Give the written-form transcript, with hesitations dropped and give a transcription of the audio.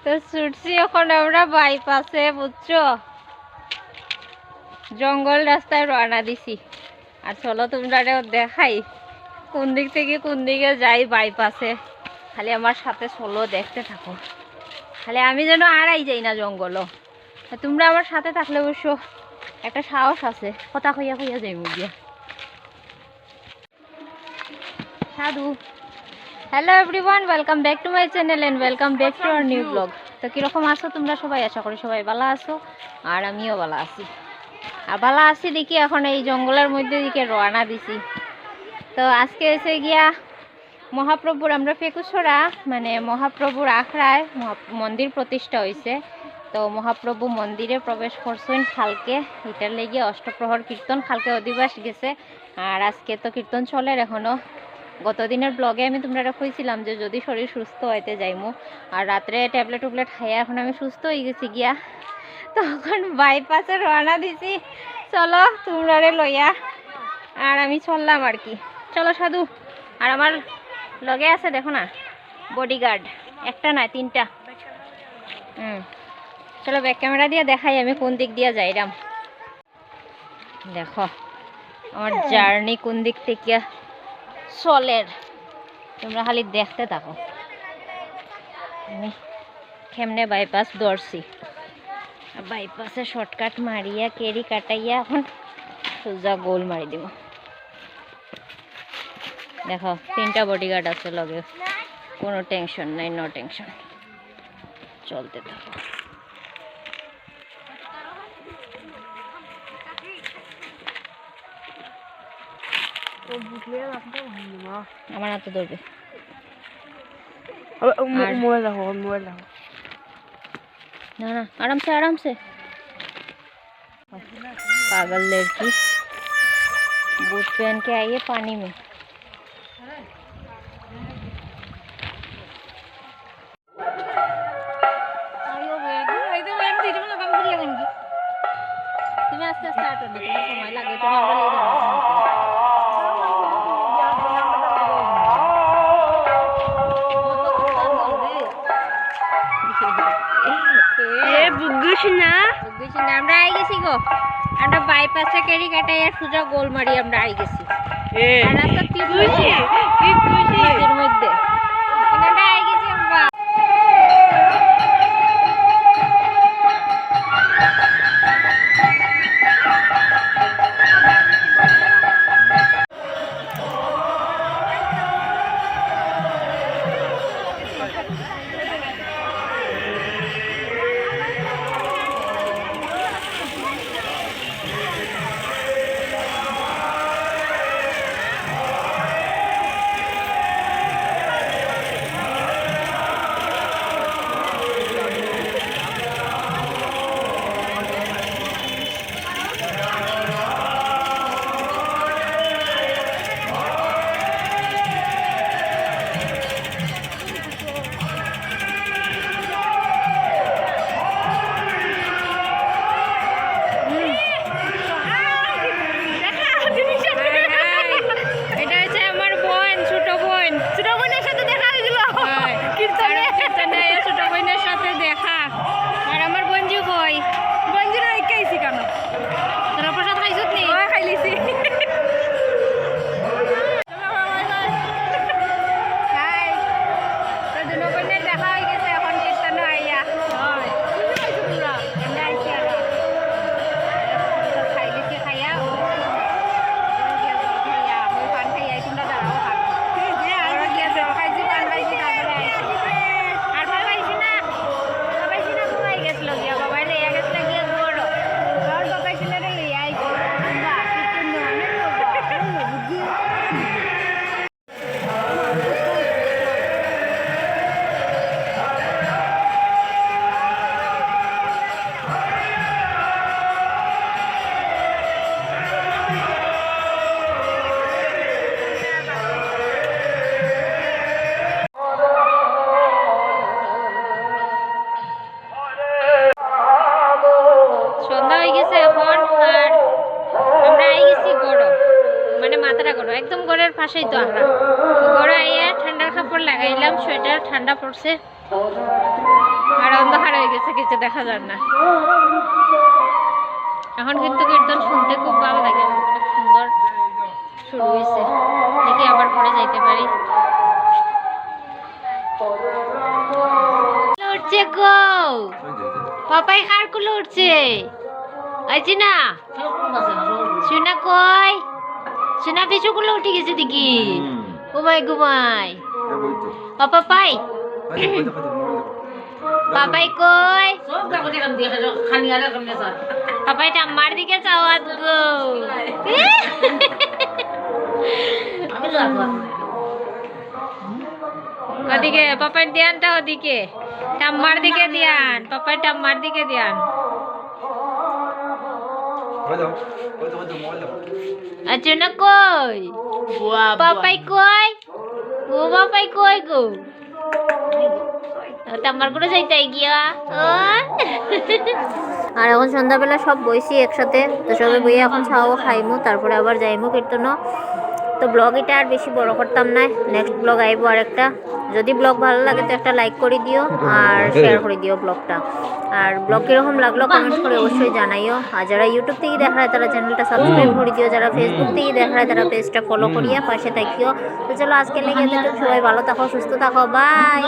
তো ছুটছি এখন আমরা বাইপাসে, বুঝছো, জঙ্গল রাস্তায় রওনা দিছি। আর চলো তোমরা দেখাই কোন দিক থেকে কোন দিকে যাই বাইপাসে। খালি আমার সাথে চলো, দেখতে থাকো। খালি আমি যেন আড়াই যাই না জঙ্গলও। তোমরা আমার সাথে থাকলে অবশ্য একটা সাহস আছে, কথা কইয়া কইয়া যাই মুগিয়া। সাধু। Hello everyone, welcome back to my channel and welcome back to our new blog. তো কীরকম আছো তোমরা সবাই? আশা করি সবাই ভালো আছো, আর আমিও ভালো আছি। আর ভালো আছি দেখি এখন এই জঙ্গলের মধ্যে দিকে রওনা দিছি। তো আজকে এসে গিয়া মহাপ্রভুর, আমরা ফেকুছড়া মানে মহাপ্রভুর আখড়ায় মন্দির প্রতিষ্ঠা হয়েছে। তো মহাপ্রভু মন্দিরে প্রবেশ করছেন কালকে, এটার লেগে অষ্টপ্রহর কীর্তন কালকে অধিবাস গেছে। আর আজকে তো কীর্তন চলের এখনও। গতদিনের ব্লগে আমি তোমরা কইছিলাম যে যদি শরীর সুস্থ হইতে যাইমু। আর রাত্রে ট্যাবলেট টুবলেট খাইয়া এখন আমি সুস্থ হয়ে গেছি গিয়া। তখন বাইপাসে রওনা দিছি, চলো তোমরা লইয়া। আর আমি চললাম আর কি। চলো সাধু। আর আমার লগে আছে দেখো না বডিগার্ড, একটা না তিনটা। চলো ব্যাক ক্যামেরা দিয়ে দেখাই আমি কোন দিক দিয়ে যাইরাম। দেখো আমার জার্নি কোন দিক থেকে চলের, তোমরা খালি দেখতে থাকো। আমি কেমনে বাইপাস ধরছি, বাইপাসে শর্টকাট মারিয়া কেরি কাটাইয়া এখন সোজা গোল মারি দিব। দেখো তিনটা বডিগার্ড আছে লগে, কোনো টেনশন নাই, নো টেনশন। চলতে থাকো। আমার হাতে ধরবে। না না, आराम से पागल लड़की बूट पहन के आई है पानी में। तुम्हें आस्ते आस्ते आटो दे, तुम्हें समय लगे, तुम्हें আমরা ले जाना। আমরা আই গেছি গো, আমরা বাইপাসে কেরি কাটাই আর সোজা গোল মারি আমরা আই গেছি। আর রাস্তা নদীর মধ্যে আমরা আই গেছি আমরা। একদম ঘরের পাশেই তো আমরা। ঘরে আইয়া ঠান্ডার কাপড় লাগাইলাম, সোয়েটার ঠান্ডা পড়ছে। আর অন্ধকার হয়ে গেছে, কিছু দেখা যায় না। এখন কিন্তু কীর্তন শুনতে খুব ভালো লাগে, অনেক সুন্দর শুরু হয়েছে। দেখি আবার পরে যাইতে পারি। উঠছে গো, পাপাই খার কুলো উঠছে। আইছি না সোনা, কই সোনা পিছু গুলো উঠে গেছে দেখি। ঘুমাই ঘুমাই পাপাই, পাপাই কই? পাপাই ঠাম্মার দিকে চাওয়াত গো। ওদিকে পাপাই ধ্যানটা, ওদিকে ঠাম্মার দিকে ধ্যান, পাপাই ঠাম্মার দিকে ধ্যান। আচ্ছা না কই? পাপাই কই? ও পাপাই কই গো? আমার করে যাইতে গিয়া। আর এখন সন্ধ্যাবেলা সব বইছি একসাথে, তো সবাই বইয়ে এখন ছাও খাইমু, তারপরে আবার যাইমু কীর্তন। তো ব্লগ এটা আর বেশি বড় করতাম না, নেক্সট ব্লগ আইবো আরেকটা। যদি ব্লগ ভালো লাগে তো একটা লাইক করে দিও আর শেয়ার করে দিও ব্লগটা। আর ব্লগ কীরকম লাগলো কমেন্ট করে অবশ্যই জানাইও। আর যারা ইউটিউব থেকে দেখা হয় তারা চ্যানেলটা সাবস্ক্রাইব করে দিও, যারা ফেসবুক থেকে দেখা হয় তারা পেজটা ফলো করিয়া পাশে থাকিও। তো চলো আজকে লেগে যেতে, সবাই ভালো থাকো, সুস্থ থাকো, বাই।